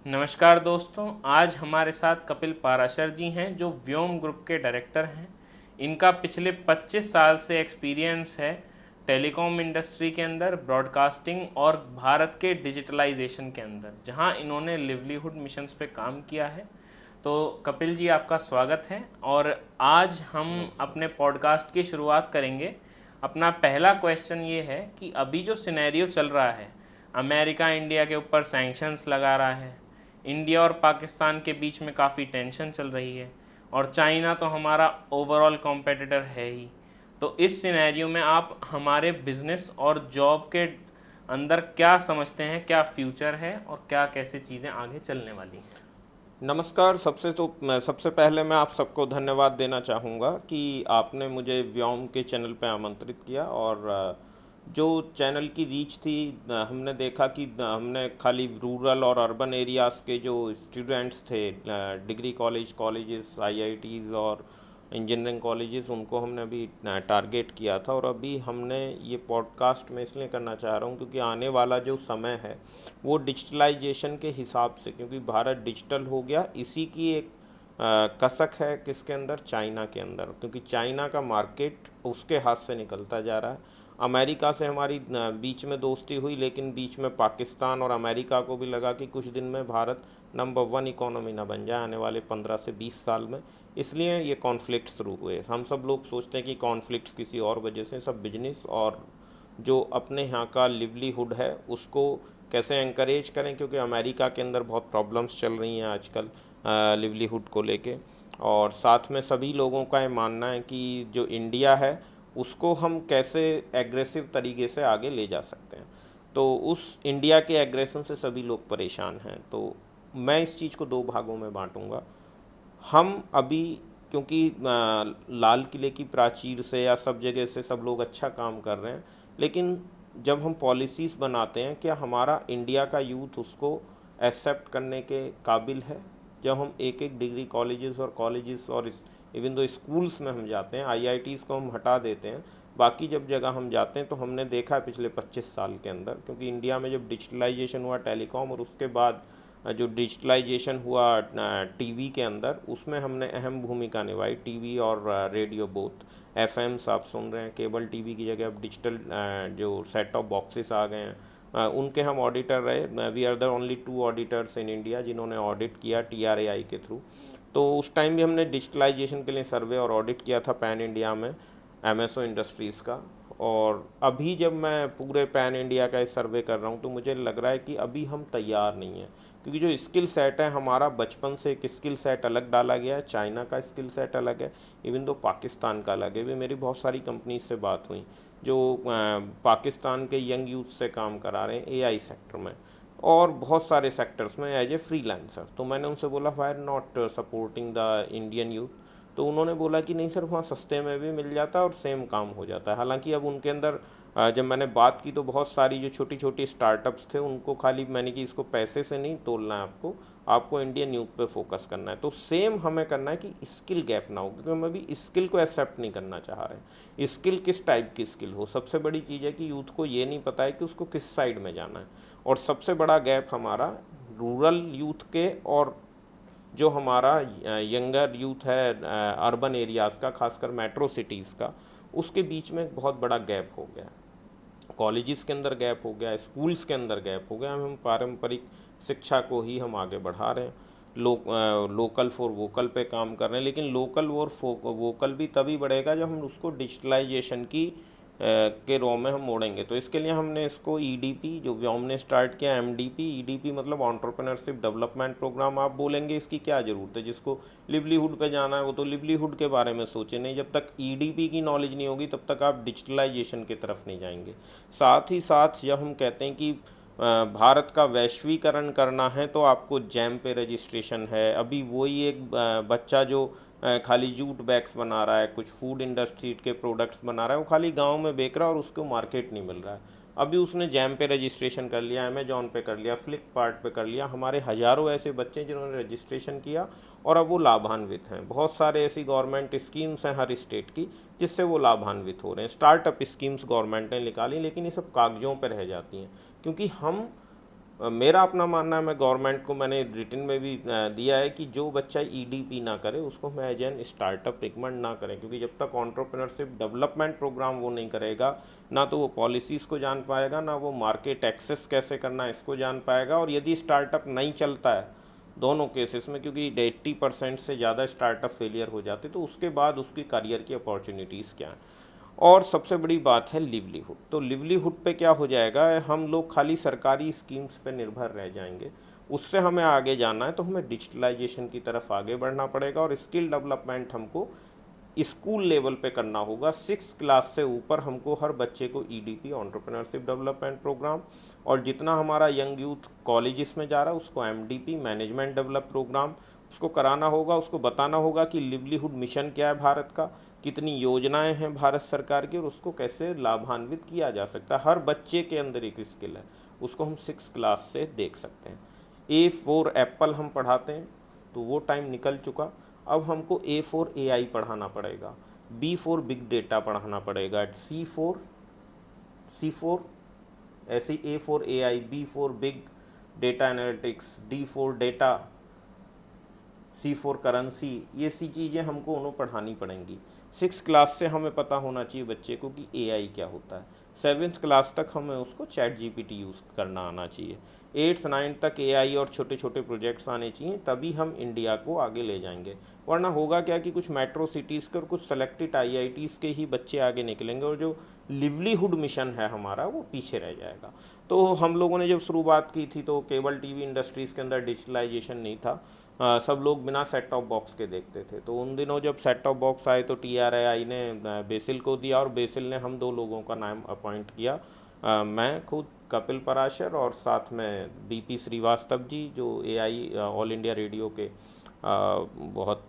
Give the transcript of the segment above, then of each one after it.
नमस्कार दोस्तों, आज हमारे साथ कपिल पाराशर जी हैं जो व्योम ग्रुप के डायरेक्टर हैं। इनका पिछले 25 साल से एक्सपीरियंस है टेलीकॉम इंडस्ट्री के अंदर, ब्रॉडकास्टिंग और भारत के डिजिटलाइजेशन के अंदर, जहां इन्होंने लिवलीहुड मिशंस पे काम किया है। तो कपिल जी, आपका स्वागत है। और आज हम नमस्कार। अपने पॉडकास्ट की शुरुआत करेंगे। अपना पहला क्वेश्चन ये है कि अभी जो सिनेरियो चल रहा है, अमेरिका इंडिया के ऊपर सैंक्शंस लगा रहा है, इंडिया और पाकिस्तान के बीच में काफ़ी टेंशन चल रही है, और चाइना तो हमारा ओवरऑल कॉम्पिटिटर है ही। तो इस सिनेरियो में आप हमारे बिजनेस और जॉब के अंदर क्या समझते हैं, क्या फ्यूचर है और क्या कैसे चीज़ें आगे चलने वाली हैं? नमस्कार। सबसे पहले मैं आप सबको धन्यवाद देना चाहूँगा कि आपने मुझे व्योम के चैनल पे आमंत्रित किया। और जो चैनल की रीच थी, हमने देखा कि हमने खाली रूरल और अर्बन एरियाज़ के जो स्टूडेंट्स थे, डिग्री कॉलेजेस, आईआईटीज़ और इंजीनियरिंग कॉलेजेस, उनको हमने अभी टारगेट किया था। और अभी हमने ये पॉडकास्ट में इसलिए करना चाह रहा हूँ क्योंकि आने वाला जो समय है वो डिजिटलाइजेशन के हिसाब से, क्योंकि भारत डिजिटल हो गया, इसी की एक कसक है किसके अंदर, चाइना के अंदर। क्योंकि चाइना का मार्केट उसके हाथ से निकलता जा रहा है। अमेरिका से हमारी बीच में दोस्ती हुई, लेकिन बीच में पाकिस्तान और अमेरिका को भी लगा कि कुछ दिन में भारत नंबर 1 इकोनॉमी ना बन जाए आने वाले 15 से 20 साल में। इसलिए ये कॉन्फ्लिक्ट शुरू हुए। हम सब लोग सोचते हैं कि कॉन्फ्लिक्ट्स किसी और वजह से, सब बिजनेस और जो अपने यहाँ का लिवलीहुड है उसको कैसे एंकरेज करें, क्योंकि अमेरिका के अंदर बहुत प्रॉब्लम्स चल रही हैं आजकल लिवलीहुड को लेके। और साथ में सभी लोगों का ये मानना है कि जो इंडिया है उसको हम कैसे एग्रेसिव तरीके से आगे ले जा सकते हैं। तो उस इंडिया के एग्रेशन से सभी लोग परेशान हैं। तो मैं इस चीज़ को दो भागों में बांटूंगा। हम अभी, क्योंकि लाल किले की प्राचीर से या सब जगह से सब लोग अच्छा काम कर रहे हैं, लेकिन जब हम पॉलिसीज़ बनाते हैं, क्या हमारा इंडिया का यूथ उसको एक्सेप्ट करने के काबिल है? जब हम एक एक डिग्री कॉलेजेस और इवन दो स्कूल्स में हम जाते हैं, आईआईटीज़ को हम हटा देते हैं, बाकी जब जगह हम जाते हैं तो हमने देखा है पिछले 25 साल के अंदर, क्योंकि इंडिया में जब डिजिटलाइजेशन हुआ टेलीकॉम, और उसके बाद जो डिजिटलाइजेशन हुआ टीवी के अंदर, उसमें हमने अहम भूमिका निभाई। टीवी और रेडियो बोथ, एफएम्स आप सुन रहे हैं, केबल टीवी की जगह अब डिजिटल जो सेट टॉप बॉक्सेस आ गए हैं, उनके हम ऑडिटर रहे। We are the only 2 auditors in India जिन्होंने ऑडिट किया टीआरएआई के थ्रू। तो उस टाइम भी हमने डिजिटलाइजेशन के लिए सर्वे और ऑडिट किया था पैन इंडिया में, एमएसओ इंडस्ट्रीज़ का। और अभी जब मैं पूरे पैन इंडिया का सर्वे कर रहा हूँ तो मुझे लग रहा है कि अभी हम तैयार नहीं हैं, क्योंकि जो स्किल सेट है हमारा, बचपन से एक स्किल सेट अलग डाला गया है। चाइना का स्किल सेट अलग है, इवन दो पाकिस्तान का अलग है। भी मेरी बहुत सारी कंपनीज से बात हुई जो पाकिस्तान के यंग यूथ से काम करा रहे हैं एआई सेक्टर में और बहुत सारे सेक्टर्स में एज ए फ्रीलांसर। तो मैंने उनसे बोला why not supporting the Indian youth. तो उन्होंने बोला कि नहीं सर, वहाँ सस्ते में भी मिल जाता है और सेम काम हो जाता है। हालांकि अब उनके अंदर जब मैंने बात की तो बहुत सारी जो छोटी छोटी स्टार्टअप्स थे उनको खाली मैंने कि इसको पैसे से नहीं तोलना है, आपको इंडियन यूथ पे फोकस करना है। तो सेम हमें करना है कि स्किल गैप ना हो, क्योंकि हम अभी स्किल को एक्सेप्ट नहीं करना चाह रहे। स्किल किस टाइप की स्किल हो, सबसे बड़ी चीज़ है कि यूथ को ये नहीं पता है कि उसको किस साइड में जाना है। और सबसे बड़ा गैप हमारा रूरल यूथ के और जो हमारा यंगर यूथ है अर्बन एरियाज़ का, खासकर मेट्रो सिटीज़ का, उसके बीच में एक बहुत बड़ा गैप हो गया। कॉलेजेस के अंदर गैप हो गया, स्कूल्स के अंदर गैप हो गया। हम पारंपरिक शिक्षा को ही हम आगे बढ़ा रहे हैं, लोकल फॉर वोकल पे काम कर रहे हैं। लेकिन लोकल और वोकल भी तभी बढ़ेगा जब हम उसको डिजिटलाइजेशन की के रो में हम मोड़ेंगे। तो इसके लिए हमने इसको ईडीपी, जो व्योम ने स्टार्ट किया, एमडीपी। ईडीपी मतलब एंटरप्रेन्योरशिप डेवलपमेंट प्रोग्राम। आप बोलेंगे इसकी क्या ज़रूरत है, जिसको लिवलीहुड पे जाना है वो तो लिवलीहुड के बारे में सोचे नहीं। जब तक ईडीपी की नॉलेज नहीं होगी तब तक आप डिजिटलाइजेशन की तरफ नहीं जाएंगे। साथ ही साथ जब हम कहते हैं कि भारत का वैश्वीकरण करना है तो आपको जैम पे रजिस्ट्रेशन है। अभी वही एक बच्चा जो खाली जूट बैग्स बना रहा है, कुछ फूड इंडस्ट्री के प्रोडक्ट्स बना रहा है, वो खाली गांव में बेच रहा है और उसको मार्केट नहीं मिल रहा है। अभी उसने जैम पे रजिस्ट्रेशन कर लिया, अमेजोन पे कर लिया, फ्लिपकार्ट पे कर लिया। हमारे हज़ारों ऐसे बच्चे जिन्होंने रजिस्ट्रेशन किया और अब वो लाभान्वित हैं। बहुत सारे ऐसी गवर्नमेंट स्कीम्स हैं हर स्टेट की जिससे वो लाभान्वित हो रहे हैं। स्टार्टअप स्कीम्स गवर्नमेंट ने निकाली, लेकिन ये सब कागज़ों पर रह जाती हैं, क्योंकि हम मेरा अपना मानना है, मैं गवर्नमेंट को मैंने रिटन में भी दिया है कि जो बच्चा ईडीपी ना करे उसको हम एज एन स्टार्टअप रिकमेंड ना करें, क्योंकि जब तक एंटरप्रेन्योरशिप डेवलपमेंट प्रोग्राम वो नहीं करेगा, ना तो वो पॉलिसीज़ को जान पाएगा, ना वो मार्केट एक्सेस कैसे करना है इसको जान पाएगा। और यदि स्टार्टअप नहीं चलता है दोनों केसेस में, क्योंकि 80% से ज़्यादा स्टार्टअप फेलियर हो जाते, तो उसके बाद उसकी करियर की अपॉर्चुनिटीज़ क्या हैं। और सबसे बड़ी बात है लिवलीहुड। तो लिवलीहुड पे क्या हो जाएगा, हम लोग खाली सरकारी स्कीम्स पे निर्भर रह जाएंगे। उससे हमें आगे जाना है तो हमें डिजिटलाइजेशन की तरफ आगे बढ़ना पड़ेगा, और स्किल डेवलपमेंट हमको स्कूल लेवल पे करना होगा। 6 क्लास से ऊपर हमको हर बच्चे को ईडीपी, एंटरप्रेन्योरशिप डेवलपमेंट प्रोग्राम, और जितना हमारा यंग यूथ कॉलेजेस में जा रहा है उसको एमडीपी, मैनेजमेंट डेवलप प्रोग्राम, उसको कराना होगा। उसको बताना होगा कि लिवलीहुड मिशन क्या है भारत का, कितनी योजनाएं हैं भारत सरकार की, और उसको कैसे लाभान्वित किया जा सकता है। हर बच्चे के अंदर एक स्किल है, उसको हम 6 क्लास से देख सकते हैं। A4 एप्पल हम पढ़ाते हैं तो वो टाइम निकल चुका। अब हमको A4 AI पढ़ाना पड़ेगा, B4 बिग डेटा पढ़ाना पड़ेगा, C4 ऐसे ही A4 AI, B4 big data analytics, D4 data, C4 currency. ये सी चीज़ें हमको उन्हें पढ़ानी पड़ेंगी। 6 क्लास से हमें पता होना चाहिए बच्चे को कि AI क्या होता है। 7th क्लास तक हमें उसको ChatGPT यूज़ करना आना चाहिए। 8th 9th तक AI और छोटे छोटे प्रोजेक्ट्स आने चाहिए, तभी हम इंडिया को आगे ले जाएंगे। वरना होगा क्या कि कुछ मेट्रो सिटीज़ के और कुछ सेलेक्टेड IITs के ही बच्चे आगे निकलेंगे, और जो लिवलीहुड मिशन है हमारा वो पीछे रह जाएगा। तो हम लोगों ने जब शुरुआत की थी तो केबल टीवी इंडस्ट्रीज़ के अंदर डिजिटलाइजेशन नहीं था। सब लोग बिना सेट टॉप बॉक्स के देखते थे। तो उन दिनों जब सेट टॉप बॉक्स आए तो TRAI ने बेसिल को दिया, और बेसिल ने हम 2 लोगों का नाम अपॉइंट किया, मैं खुद, कपिल पराशर, और साथ में BP श्रीवास्तव जी, जो AI ऑल इंडिया रेडियो के बहुत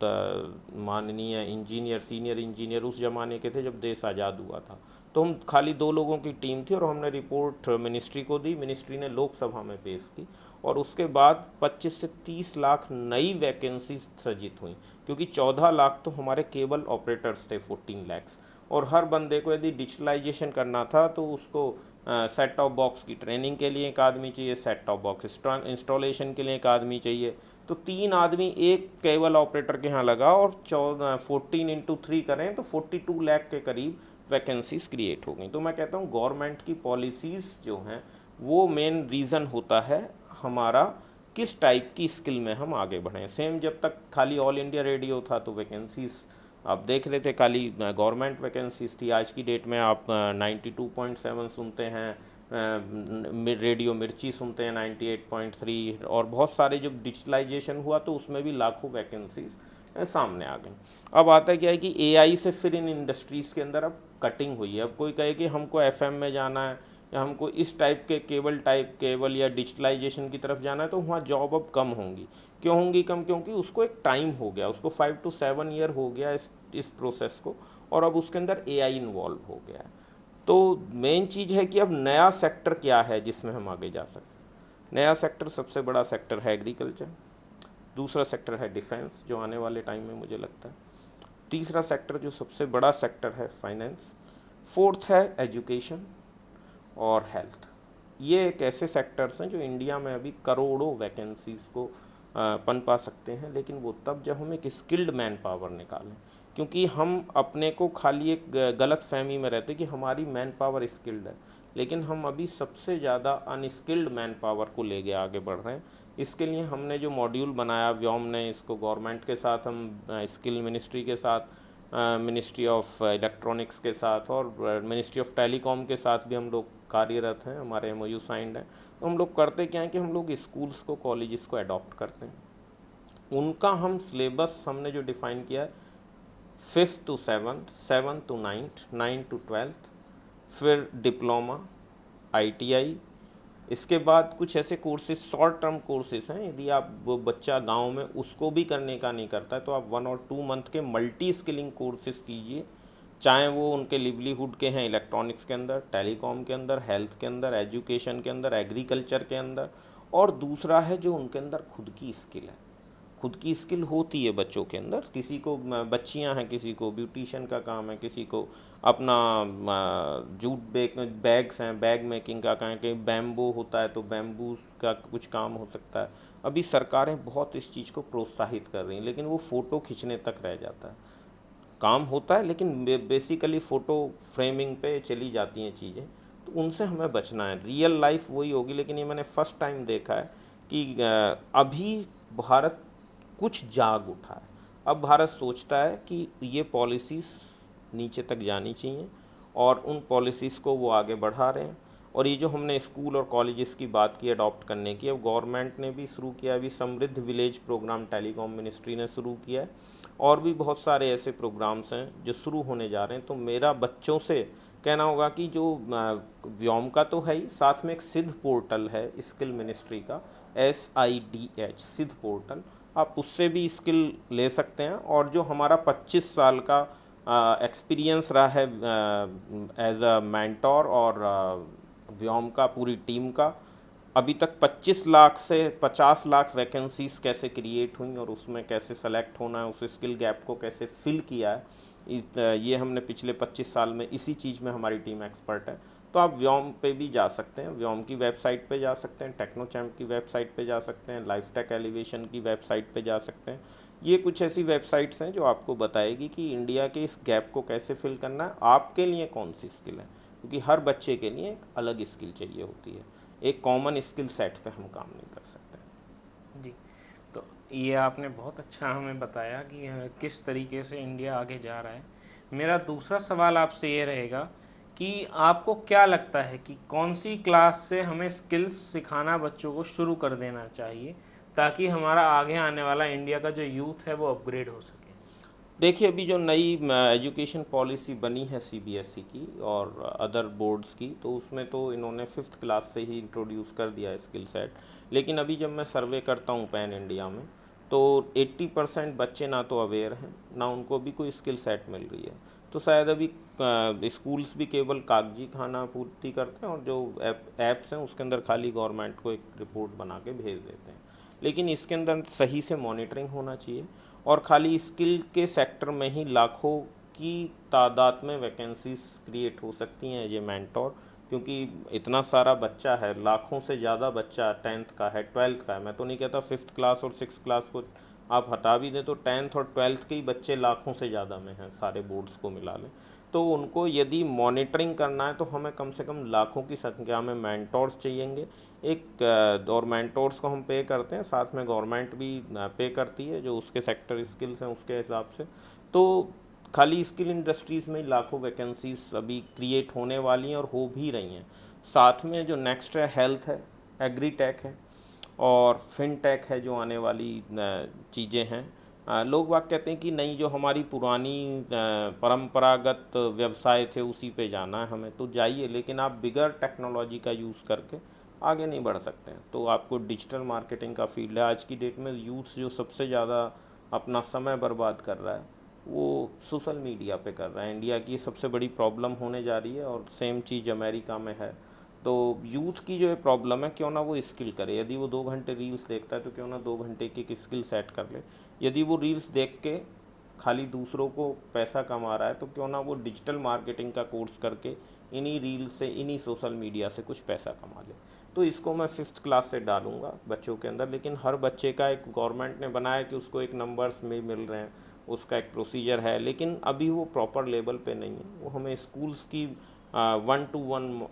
माननीय इंजीनियर, सीनियर इंजीनियर उस ज़माने के थे जब देश आज़ाद हुआ था। तो हम खाली 2 लोगों की टीम थी, और हमने रिपोर्ट मिनिस्ट्री को दी, मिनिस्ट्री ने लोकसभा में पेश की, और उसके बाद 25 से 30 लाख नई वैकेंसी सृजित हुई, क्योंकि 14 लाख तो हमारे केबल ऑपरेटर्स थे, 14 लैक्स। और हर बंदे को यदि डिजिटलाइजेशन करना था तो उसको सेट टॉप बॉक्स की ट्रेनिंग के लिए एक आदमी चाहिए, सेट टॉप बॉक्स इंस्टॉलेशन के लिए एक आदमी चाहिए। तो 3 आदमी एक केबल ऑपरेटर के यहाँ लगा, और 14 × 3 करें तो 42 लाख के करीब वैकेंसीज क्रिएट हो गई। तो मैं कहता हूँ गवर्नमेंट की पॉलिसीज़ जो हैं वो मेन रीज़न होता है हमारा किस टाइप की स्किल में हम आगे बढ़ें। सेम जब तक खाली ऑल इंडिया रेडियो था तो वैकेंसीज़ आप देख रहे थे, खाली गवर्नमेंट वैकेंसीज थी। आज की डेट में आप 92.7 सुनते हैं, रेडियो मिर्ची सुनते हैं 98.3, और बहुत सारे जब डिजिटलाइजेशन हुआ तो उसमें भी लाखों वैकेंसीज सामने आ गई। अब आता है क्या है कि AI से फिर इन इंडस्ट्रीज़ के अंदर अब कटिंग हुई है। अब कोई कहे कि हमको FM में जाना है, या हमको इस टाइप के केबल या डिजिटलाइजेशन की तरफ जाना है, तो वहाँ जॉब अब कम होंगी। क्यों होंगी कम? क्योंकि उसको एक टाइम हो गया, उसको 5 to 7 ईयर हो गया इस प्रोसेस को, और अब उसके अंदर AI इन्वॉल्व हो गया है। तो मेन चीज़ है कि अब नया सेक्टर क्या है जिसमें हम आगे जा सकते हैं। नया सेक्टर, सबसे बड़ा सेक्टर है एग्रीकल्चर, दूसरा सेक्टर है डिफेंस जो आने वाले टाइम में मुझे लगता है, तीसरा सेक्टर जो सबसे बड़ा सेक्टर है फाइनेंस, फोर्थ है एजुकेशन और हेल्थ। ये एक ऐसे सेक्टर्स हैं जो इंडिया में अभी करोड़ों वैकेंसीज़ को पनपा सकते हैं, लेकिन वो तब जब हम एक स्किल्ड मैन पावर निकालें। क्योंकि हम अपने को खाली एक गलत फहमी में रहते कि हमारी मैन पावर स्किल्ड है, लेकिन हम अभी सबसे ज़्यादा अनस्किल्ड मैन पावर को लेके आगे बढ़ रहे हैं। इसके लिए हमने जो मॉड्यूल बनाया व्योम ने, इसको गवर्नमेंट के साथ, हम स्किल मिनिस्ट्री के साथ, मिनिस्ट्री ऑफ इलेक्ट्रॉनिक्स के साथ, और मिनिस्ट्री ऑफ टेलीकॉम के साथ भी हम लोग कार्यरत हैं, हमारे MOU साइंड हैं। तो हम लोग करते क्या हैं कि हम लोग स्कूल्स को, कॉलेजेस को अडॉप्ट करते हैं। उनका हम सिलेबस हमने जो डिफ़ाइन किया है 5th to 7th, 7th to 9th, 9th to 12th, फिर डिप्लोमा, ITI। इसके बाद कुछ ऐसे कोर्सेज, शॉर्ट टर्म कोर्सेज हैं, यदि आप वो बच्चा गांव में उसको भी करने का नहीं करता है तो आप 1 और 2 मंथ के मल्टी स्किलिंग कोर्सेज कीजिए, चाहे वो उनके लिवलीहुड के हैं, इलेक्ट्रॉनिक्स के अंदर, टेलीकॉम के अंदर, हेल्थ के अंदर, एजुकेशन के अंदर, एग्रीकल्चर के अंदर। और दूसरा है जो उनके अंदर खुद की स्किल है, खुद की स्किल होती है बच्चों के अंदर, किसी को बच्चियां हैं, किसी को ब्यूटिशियन का काम है, किसी को अपना जूट बैग्स हैं, बैग मेकिंग का काम है, कहीं बैम्बू होता है तो बैम्बू का कुछ काम हो सकता है। अभी सरकारें बहुत इस चीज़ को प्रोत्साहित कर रही हैं, लेकिन वो फ़ोटो खींचने तक रह जाता है। काम होता है लेकिन बेसिकली फ़ोटो फ्रेमिंग पे चली जाती हैं चीज़ें, तो उनसे हमें बचना है। रियल लाइफ वही होगी, लेकिन ये मैंने फर्स्ट टाइम देखा है कि अभी भारत कुछ जाग उठा है। अब भारत सोचता है कि ये पॉलिसीज़ नीचे तक जानी चाहिए और उन पॉलिसीज़ को वो आगे बढ़ा रहे हैं। और ये जो हमने स्कूल और कॉलेजेस की बात की अडॉप्ट करने की, अब गवर्नमेंट ने भी शुरू किया, अभी समृद्ध विलेज प्रोग्राम टेलीकॉम मिनिस्ट्री ने शुरू किया है, और भी बहुत सारे ऐसे प्रोग्राम्स हैं जो शुरू होने जा रहे हैं। तो मेरा बच्चों से कहना होगा कि जो व्योम का तो है ही, साथ में एक सिद्ध पोर्टल है स्किल मिनिस्ट्री का, SIDH सिद्ध पोर्टल, आप उससे भी स्किल ले सकते हैं। और जो हमारा 25 साल का एक्सपीरियंस रहा है एज अ मेंटोर और व्योम का पूरी टीम का, अभी तक 25 लाख से 50 लाख वैकेंसीज कैसे क्रिएट हुई और उसमें कैसे सेलेक्ट होना है, उस स्किल गैप को कैसे फिल किया है, ये हमने पिछले 25 साल में इसी चीज़ में हमारी टीम एक्सपर्ट है। तो आप व्योम पे भी जा सकते हैं, व्योम की वेबसाइट पे जा सकते हैं, टेक्नोचैम्प की वेबसाइट पे जा सकते हैं, लाइफ टेक एलिवेशन की वेबसाइट पे जा सकते हैं। ये कुछ ऐसी वेबसाइट्स हैं जो आपको बताएगी कि इंडिया के इस गैप को कैसे फिल करना है, आपके लिए कौन सी स्किल है, क्योंकि हर बच्चे के लिए एक अलग स्किल चाहिए होती है, एक कॉमन स्किल सेट पे हम काम नहीं कर सकते। जी, तो ये आपने बहुत अच्छा हमें बताया कि किस तरीके से इंडिया आगे जा रहा है। मेरा दूसरा सवाल आपसे ये रहेगा कि आपको क्या लगता है कि कौन सी क्लास से हमें स्किल्स सिखाना बच्चों को शुरू कर देना चाहिए, ताकि हमारा आगे आने वाला इंडिया का जो यूथ है वो अपग्रेड हो सके? देखिए, अभी जो नई एजुकेशन पॉलिसी बनी है CBSE की और अदर बोर्ड्स की, तो उसमें तो इन्होंने 5th क्लास से ही इंट्रोड्यूस कर दिया है स्किल सेट। लेकिन अभी जब मैं सर्वे करता हूँ पैन इंडिया में, तो 80% बच्चे ना तो अवेयर हैं, ना उनको भी कोई स्किल सेट मिल रही है। तो शायद अभी स्कूल्स भी केवल कागजी खाना पूर्ति करते हैं, और जो ऐप्स हैं उसके अंदर खाली गवर्नमेंट को एक रिपोर्ट बना के भेज देते हैं। लेकिन इसके अंदर सही से मॉनिटरिंग होना चाहिए, और खाली स्किल के सेक्टर में ही लाखों की तादाद में वैकेंसीज क्रिएट हो सकती हैं एज ए मेंटोर, क्योंकि इतना सारा बच्चा है, लाखों से ज़्यादा बच्चा 10th का है, 12th का है। मैं तो नहीं कहता 5th क्लास और 6th क्लास को आप हटा भी दें, तो 10th और 12th के ही बच्चे लाखों से ज़्यादा में हैं, सारे बोर्ड्स को मिला लें। तो उनको यदि मॉनिटरिंग करना है तो हमें कम से कम लाखों की संख्या में मेंटोर्स चाहिएंगे। और मेंटोर्स को हम पे करते हैं, साथ में गवर्नमेंट भी पे करती है जो उसके सेक्टर स्किल्स हैं उसके हिसाब से। तो खाली स्किल इंडस्ट्रीज़ में लाखों वैकेंसीज अभी क्रिएट होने वाली हैं और हो भी रही हैं। साथ में जो नेक्स्ट है हेल्थ है, एग्री टेक है और फिनटेक है, जो आने वाली चीज़ें हैं। लोग बाग कहते हैं कि नहीं, जो हमारी पुरानी परंपरागत व्यवसाय थे उसी पे जाना है हमें, तो जाइए, लेकिन आप बिगर टेक्नोलॉजी का यूज़ करके आगे नहीं बढ़ सकते हैं। तो आपको डिजिटल मार्केटिंग का फील्ड है। आज की डेट में यूथ जो सबसे ज़्यादा अपना समय बर्बाद कर रहा है वो सोशल मीडिया पे कर रहा है। इंडिया की सबसे बड़ी प्रॉब्लम होने जा रही है, और सेम चीज़ अमेरिका में है। तो यूथ की जो है प्रॉब्लम है, क्यों ना वो स्किल करे। यदि वो 2 घंटे रील्स देखता है तो क्यों ना 2 घंटे की एक स्किल सेट कर ले। यदि वो रील्स देख के खाली दूसरों को पैसा कमा रहा है, तो क्यों ना वो डिजिटल मार्केटिंग का कोर्स करके इन्हीं रील से, इन्हीं सोशल मीडिया से कुछ पैसा कमा ले। तो इसको मैं 5th क्लास से डालूंगा बच्चों के अंदर। लेकिन हर बच्चे का एक गवर्नमेंट ने बनाया कि उसको एक नंबर्स में मिल रहे हैं, उसका एक प्रोसीजर है, लेकिन अभी वो प्रॉपर लेवल पे नहीं है। वो हमें स्कूल्स की 1-to-1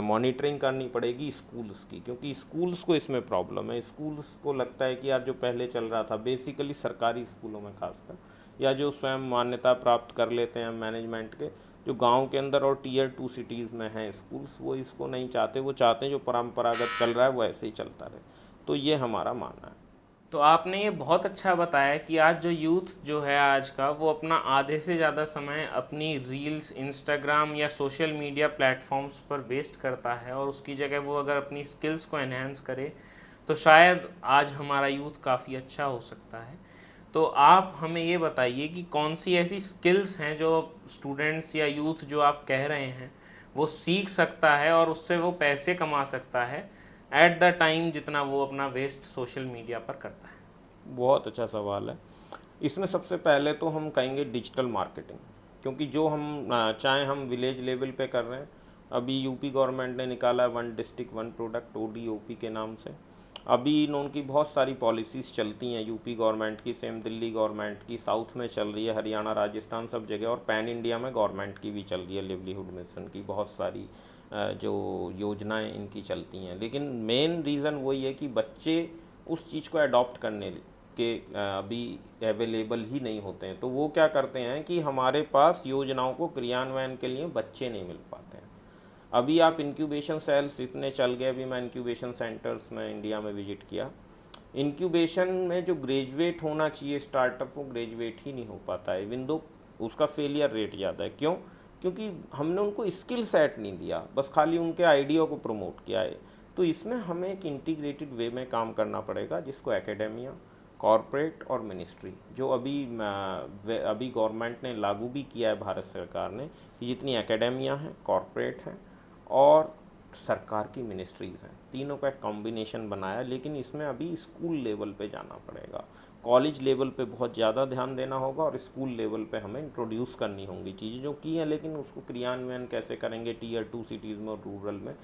मॉनिटरिंग करनी पड़ेगी स्कूल्स की, क्योंकि स्कूल्स को इसमें प्रॉब्लम है। स्कूल्स को लगता है कि यार जो पहले चल रहा था, बेसिकली सरकारी स्कूलों में खासकर, या जो स्वयं मान्यता प्राप्त कर लेते हैं मैनेजमेंट के, जो गांव के अंदर और Tier 2 सिटीज़ में हैं स्कूल्स, वो इसको नहीं चाहते। वो चाहते हैं जो परंपरागत चल रहा है वो ऐसे ही चलता रहे। तो ये हमारा मानना है। तो आपने ये बहुत अच्छा बताया कि आज जो यूथ जो है आज का, वो अपना आधे से ज़्यादा समय अपनी रील्स, इंस्टाग्राम या सोशल मीडिया प्लेटफॉर्म्स पर वेस्ट करता है, और उसकी जगह वो अगर अपनी स्किल्स को एनहेंस करे तो शायद आज हमारा यूथ काफ़ी अच्छा हो सकता है। तो आप हमें ये बताइए कि कौन सी ऐसी स्किल्स हैं जो स्टूडेंट्स या यूथ जो आप कह रहे हैं वो सीख सकता है और उससे वो पैसे कमा सकता है एट द टाइम जितना वो अपना वेस्ट सोशल मीडिया पर करता है। बहुत अच्छा सवाल है। इसमें सबसे पहले तो हम कहेंगे डिजिटल मार्केटिंग, क्योंकि जो हम चाहे हम विलेज लेवल पे कर रहे हैं। अभी यूपी गवर्नमेंट ने निकाला है one district one product, ODOP के नाम से। अभी इन उनकी बहुत सारी पॉलिसीज़ चलती हैं, यूपी गवर्नमेंट की, सेम दिल्ली गवर्नमेंट की, साउथ में चल रही है, हरियाणा राजस्थान सब जगह, और पैन इंडिया में गवर्नमेंट की भी चल रही है, लिवलीहुड मिशन की बहुत सारी जो योजनाएं इनकी चलती हैं। लेकिन मेन रीज़न वही है कि बच्चे उस चीज़ को अडॉप्ट करने के अभी अवेलेबल ही नहीं होते हैं। तो वो क्या करते हैं कि हमारे पास योजनाओं को क्रियान्वयन के लिए बच्चे नहीं मिल पाते हैं। अभी आप इंक्यूबेशन सेल्स इतने चल गए, अभी मैं इंक्यूबेशन सेंटर्स में इंडिया में विजिट किया। इंक्यूबेशन में जो ग्रेजुएट होना चाहिए स्टार्टअप, वो ग्रेजुएट ही नहीं हो पाता है, इवन दो उसका फेलियर रेट ज़्यादा है। क्यों? क्योंकि हमने उनको स्किल सेट नहीं दिया, बस खाली उनके आइडिया को प्रमोट किया है। तो इसमें हमें एक इंटीग्रेटेड वे में काम करना पड़ेगा, जिसको एकेडेमिया, कॉरपोरेट और मिनिस्ट्री, जो अभी गवर्नमेंट ने लागू भी किया है, भारत सरकार ने, कि जितनी एकेडेमिया है, कॉरपोरेट है और सरकार की मिनिस्ट्रीज़ हैं, तीनों का एक कॉम्बिनेशन बनाया। लेकिन इसमें अभी स्कूल लेवल पे जाना पड़ेगा, कॉलेज लेवल पे बहुत ज़्यादा ध्यान देना होगा, और स्कूल लेवल पे हमें इंट्रोड्यूस करनी होंगी चीज़ें जो की हैं। लेकिन उसको क्रियान्वयन कैसे करेंगे Tier 2 सिटीज़ में और रूरल में,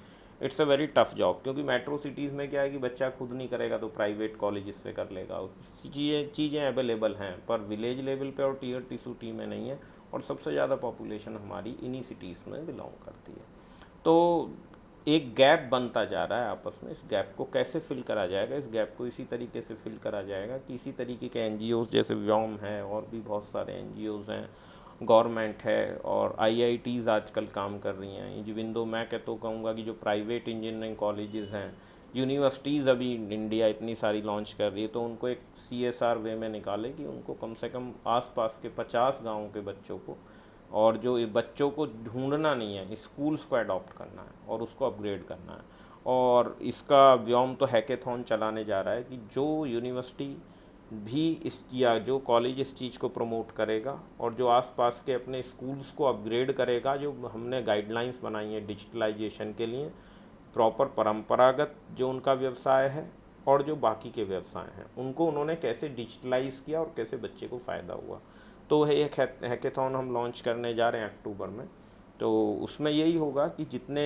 it's a very tough job. क्योंकि मेट्रो सिटीज़ में क्या है कि बच्चा खुद नहीं करेगा तो प्राइवेट कॉलेज इससे कर लेगा, चीज़ें अवेलेबल हैं, पर विलेज लेवल पे और Tier 2 सिटी में नहीं है। और सबसे ज़्यादा पॉपुलेशन हमारी इन्हीं सिटीज़ में बिलोंग करती है। तो एक गैप बनता जा रहा है आपस में, इस गैप को कैसे फिल करा जाएगा? इस गैप को इसी तरीके से फिल करा जाएगा कि इसी तरीके के NGOs जैसे व्योम है, और भी बहुत सारे NGOs हैं, गवर्नमेंट है, और IITs आजकल काम कर रही हैं। इवन दो मैं कहूँगा कि जो प्राइवेट इंजीनियरिंग कॉलेजेस हैं, यूनिवर्सिटीज़ अभी इंडिया इतनी सारी लॉन्च कर रही है, तो उनको एक CSR वे में निकाले कि उनको कम से कम आसपास के 50 गाँव के बच्चों को, और जो ये बच्चों को ढूंढना नहीं है, स्कूल्स को अडॉप्ट करना है और उसको अपग्रेड करना है। और इसका व्योम तो हैकेथॉन चलाने जा रहा है कि जो यूनिवर्सिटी भी इस, या जो कॉलेज इस चीज़ को प्रमोट करेगा और जो आसपास के अपने स्कूल्स को अपग्रेड करेगा, जो हमने गाइडलाइंस बनाई है डिजिटलाइजेशन के लिए, प्रॉपर परंपरागत जो उनका व्यवसाय है और जो बाकी के व्यवसाय हैं, उनको उन्होंने कैसे डिजिटलाइज किया और कैसे बच्चे को फ़ायदा हुआ। तो है एक हैकेथॉन हम लॉन्च करने जा रहे हैं अक्टूबर में। तो उसमें यही होगा कि जितने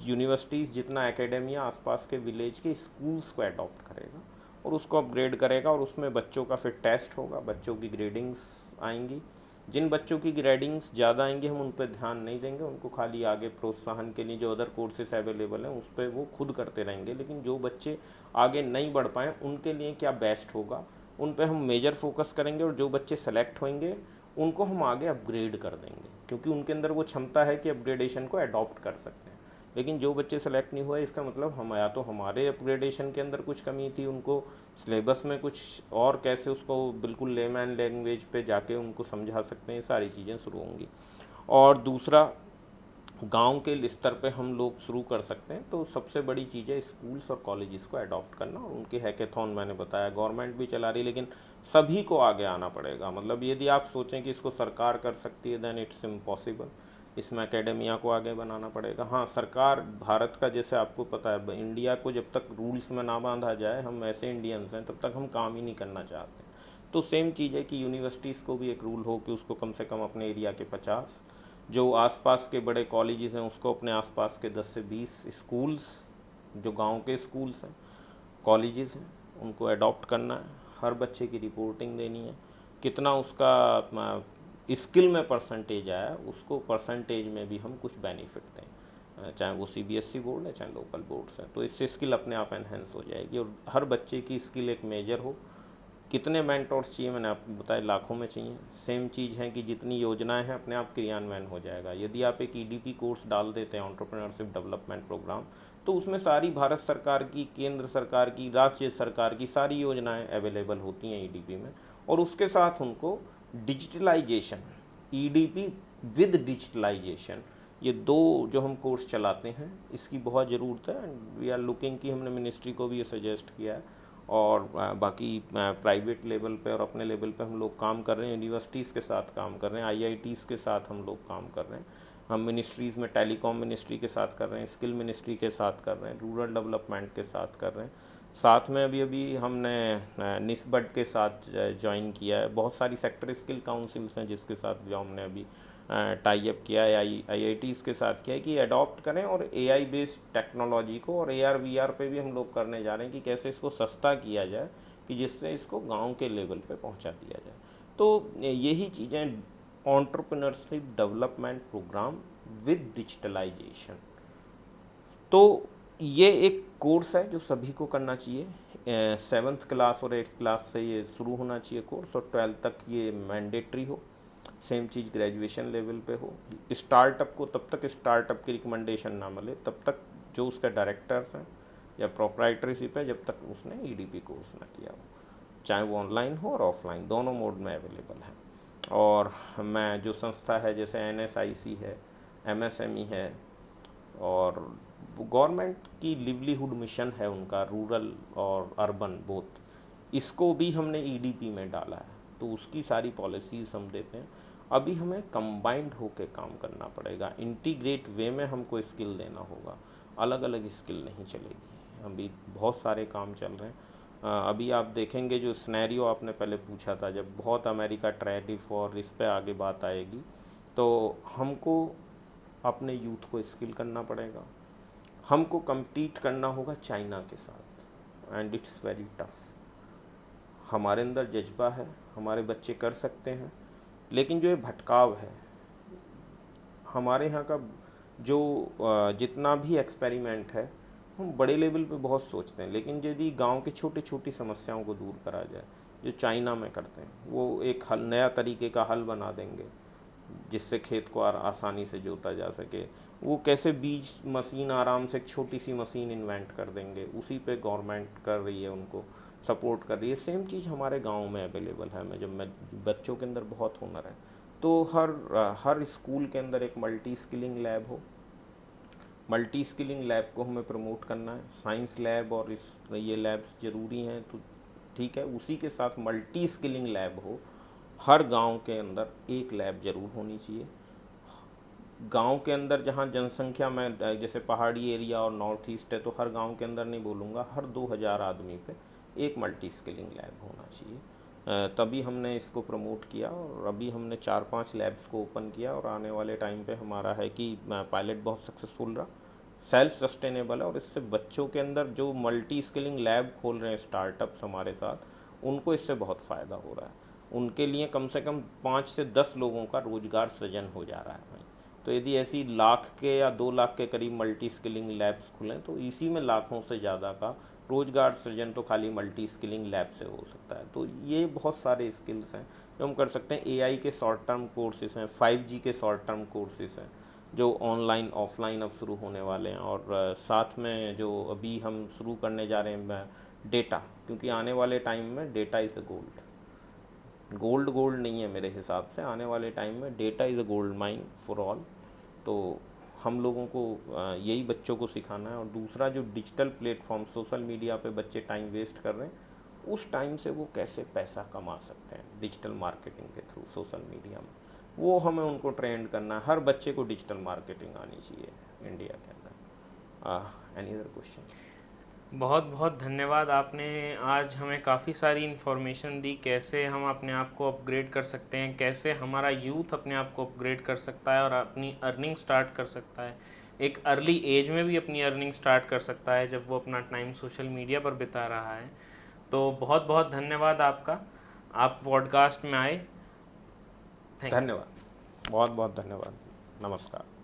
यूनिवर्सिटीज़, जितना एकेडेमिया आसपास के विलेज के स्कूल्स को अडॉप्ट करेगा और उसको अपग्रेड करेगा, और उसमें बच्चों का फिर टेस्ट होगा, बच्चों की ग्रेडिंग्स आएंगी। जिन बच्चों की ग्रेडिंग्स ज़्यादा आएंगी हम उन पर ध्यान नहीं देंगे, उनको खाली आगे प्रोत्साहन के लिए जो अदर कोर्सेस अवेलेबल हैं उस पर वो खुद करते रहेंगे। लेकिन जो बच्चे आगे नहीं बढ़ पाएँ उनके लिए क्या बेस्ट होगा, उन पे हम मेजर फोकस करेंगे, और जो बच्चे सेलेक्ट होंगे उनको हम आगे अपग्रेड कर देंगे, क्योंकि उनके अंदर वो क्षमता है कि अपग्रेडेशन को अडॉप्ट कर सकते हैं। लेकिन जो बच्चे सेलेक्ट नहीं हुए, इसका मतलब हम, या तो हमारे अपग्रेडेशन के अंदर कुछ कमी थी, उनको सिलेबस में कुछ और कैसे उसको बिल्कुल लेमैन लैंग्वेज पे जाके उनको समझा सकते हैं, ये सारी चीज़ें शुरू होंगी। और दूसरा, गांव के स्तर पे हम लोग शुरू कर सकते हैं। तो सबसे बड़ी चीज़ है स्कूल्स और कॉलेजेस को अडॉप्ट करना, और उनके हैकेथॉन मैंने बताया गवर्नमेंट भी चला रही है, लेकिन सभी को आगे आना पड़ेगा। मतलब यदि आप सोचें कि इसको सरकार कर सकती है, देन इट्स इम्पॉसिबल। इसमें एकेडेमिया को आगे बनाना पड़ेगा। हाँ, सरकार भारत का, जैसे आपको पता है, इंडिया को जब तक रूल्स में ना बांधा जाए, हम ऐसे इंडियंस हैं, तब तक हम काम ही नहीं करना चाहते। तो सेम चीज़ है कि यूनिवर्सिटीज़ को भी एक रूल हो कि उसको कम से कम अपने एरिया के 50, जो आसपास के बड़े कॉलेजेस हैं उसको अपने आसपास के 10 से 20 स्कूल्स, जो गांव के स्कूल्स हैं, कॉलेजेस हैं, उनको अडॉप्ट करना है। हर बच्चे की रिपोर्टिंग देनी है, कितना उसका स्किल में परसेंटेज आया, उसको परसेंटेज में भी हम कुछ बेनिफिट दें, चाहे वो CBSE बोर्ड है चाहे लोकल बोर्ड्स हैं। तो इससे स्किल अपने आप एनहेंस हो जाएगी, और हर बच्चे की स्किल एक मेजर हो। कितने मेंटोर्स चाहिए, मैंने आपको बताया लाखों में चाहिए। सेम चीज़ है कि जितनी योजनाएं हैं अपने आप क्रियान्वयन हो जाएगा। यदि आप एक EDP कोर्स डाल देते हैं, एंटरप्रेन्योरशिप डेवलपमेंट प्रोग्राम, तो उसमें सारी भारत सरकार की, केंद्र सरकार की, राज्य सरकार की सारी योजनाएं अवेलेबल होती हैं EDP में। और उसके साथ उनको डिजिटलाइजेशन, EDP विद डिजिटलाइजेशन, ये दो जो हम कोर्स चलाते हैं, इसकी बहुत ज़रूरत है। वी आर लुकिंग कि हमने मिनिस्ट्री को भी ये सजेस्ट किया है, और बाकी प्राइवेट लेवल पे और अपने लेवल पे हम लोग काम कर रहे हैं, यूनिवर्सिटीज़ के साथ काम कर रहे हैं, IITs के साथ हम लोग काम कर रहे हैं। हम मिनिस्ट्रीज़ में टेलीकॉम मिनिस्ट्री के साथ कर रहे हैं, स्किल मिनिस्ट्री के साथ कर रहे हैं, रूरल डेवलपमेंट के साथ कर रहे हैं। साथ में अभी अभी हमने निस्बट के साथ ज्वाइन किया है। बहुत सारी सेक्टर स्किल काउंसिल्स हैं जिसके साथ जो हमने अभी टाई अप किया है, IITs के साथ किया है कि अडॉप्ट करें और AI बेस्ड टेक्नोलॉजी को, और AR VR पे भी हम लोग करने जा रहे हैं कि कैसे इसको सस्ता किया जाए कि जिससे इसको गांव के लेवल पे पहुंचा दिया जाए। तो यही चीज़ें, entrepreneurship development programme with digitalisation. तो ये एक कोर्स है जो सभी को करना चाहिए। 7th क्लास और 8th क्लास से ये शुरू होना चाहिए कोर्स, और 12th तक ये मैंडेटरी हो। सेम चीज़ ग्रेजुएशन लेवल पे हो। स्टार्टअप को तब तक स्टार्टअप की रिकमेंडेशन ना मिले तब तक जो उसके डायरेक्टर्स हैं या प्रोप्राइटरशिप है, जब तक उसने EDP कोर्स ना किया हो, चाहे वो ऑनलाइन हो और ऑफलाइन, दोनों मोड में अवेलेबल है। और मैं जो संस्था है जैसे NSIC है, MSME है, और गवर्नमेंट की लिवलीहुड मिशन है उनका, रूरल और अर्बन बोथ, इसको भी हमने EDP में डाला है। तो उसकी सारी पॉलिसीज़ हम देते हैं। अभी हमें कंबाइंड होकर काम करना पड़ेगा, इंटीग्रेट वे में हमको स्किल देना होगा, अलग अलग स्किल नहीं चलेगी। अभी बहुत सारे काम चल रहे हैं। अभी आप देखेंगे जो सिनेरियो आपने पहले पूछा था, जब बहुत अमेरिका टैरिफ और इस पे आगे बात आएगी, तो हमको अपने यूथ को स्किल करना पड़ेगा। हमको compete करना होगा चाइना के साथ, एंड इट्स वेरी टफ। हमारे अंदर जज्बा है, हमारे बच्चे कर सकते हैं, लेकिन जो ये भटकाव है हमारे यहाँ का, जो जितना भी एक्सपेरिमेंट है, हम बड़े लेवल पे बहुत सोचते हैं, लेकिन यदि गांव के छोटी छोटी समस्याओं को दूर करा जाए, जो चाइना में करते हैं, वो एक हल, नया तरीके का हल बना देंगे जिससे खेत को आसानी से जोता जा सके। वो कैसे बीज मशीन, आराम से एक छोटी सी मशीन इन्वेंट कर देंगे, उसी पे गवर्नमेंट कर रही है, उनको सपोर्ट कर रही है। सेम चीज़ हमारे गांव में अवेलेबल है। मैं बच्चों के अंदर बहुत हुनर है, तो हर स्कूल के अंदर एक मल्टी स्किलिंग लैब हो। मल्टी स्किलिंग लैब को हमें प्रमोट करना है। साइंस लैब और ये लैब्स ज़रूरी हैं, तो ठीक है, उसी के साथ मल्टी स्किलिंग लैब हो। हर गांव के अंदर एक लैब ज़रूर होनी चाहिए। गांव के अंदर जहां जनसंख्या में, जैसे पहाड़ी एरिया और नॉर्थ ईस्ट है, तो हर गांव के अंदर नहीं बोलूँगा, हर 2000 आदमी पे एक मल्टी स्किलिंग लैब होना चाहिए। तभी हमने इसको प्रमोट किया, और अभी हमने 4-5 लैब्स को ओपन किया, और आने वाले टाइम पे हमारा है कि पायलट बहुत सक्सेसफुल रहा, सेल्फ सस्टेनेबल है, और इससे बच्चों के अंदर जो मल्टी स्किलिंग लैब खोल रहे हैं स्टार्टअप्स हमारे साथ, उनको इससे बहुत फ़ायदा हो रहा है। उनके लिए कम से कम 5 से 10 लोगों का रोजगार सृजन हो जा रहा है भाई। तो यदि ऐसी लाख के या 2 लाख के करीब मल्टी स्किलिंग लैब्स खुलें, तो इसी में लाखों से ज़्यादा का रोजगार सृजन तो खाली मल्टी स्किलिंग लैब से हो सकता है। तो ये बहुत सारे स्किल्स हैं जो हम कर सकते हैं। AI के शॉर्ट टर्म कोर्सेज़ हैं, 5G के शॉर्ट टर्म कोर्सेज़ हैं जो ऑनलाइन ऑफलाइन अब शुरू होने वाले हैं, और साथ में जो अभी हम शुरू करने जा रहे हैं डेटा, क्योंकि आने वाले टाइम में डेटा इज़ अ गोल्ड नहीं है मेरे हिसाब से। आने वाले टाइम में data is a gold mine for all. तो हम लोगों को यही बच्चों को सिखाना है। और दूसरा, जो डिजिटल प्लेटफॉर्म, सोशल मीडिया पे बच्चे टाइम वेस्ट कर रहे हैं, उस टाइम से वो कैसे पैसा कमा सकते हैं डिजिटल मार्केटिंग के थ्रू सोशल मीडिया में, वो हमें उनको ट्रेंड करना है। हर बच्चे को डिजिटल मार्केटिंग आनी चाहिए इंडिया के अंदर। Any other question? बहुत बहुत धन्यवाद, आपने आज हमें काफ़ी सारी इन्फॉर्मेशन दी, कैसे हम अपने आप को अपग्रेड कर सकते हैं, कैसे हमारा यूथ अपने आप को अपग्रेड कर सकता है और अपनी अर्निंग स्टार्ट कर सकता है, एक अर्ली एज में भी अपनी अर्निंग स्टार्ट कर सकता है जब वो अपना टाइम सोशल मीडिया पर बिता रहा है। तो बहुत बहुत धन्यवाद आपका, आप पॉडकास्ट में आए। Thank you. धन्यवाद, बहुत बहुत धन्यवाद। नमस्कार।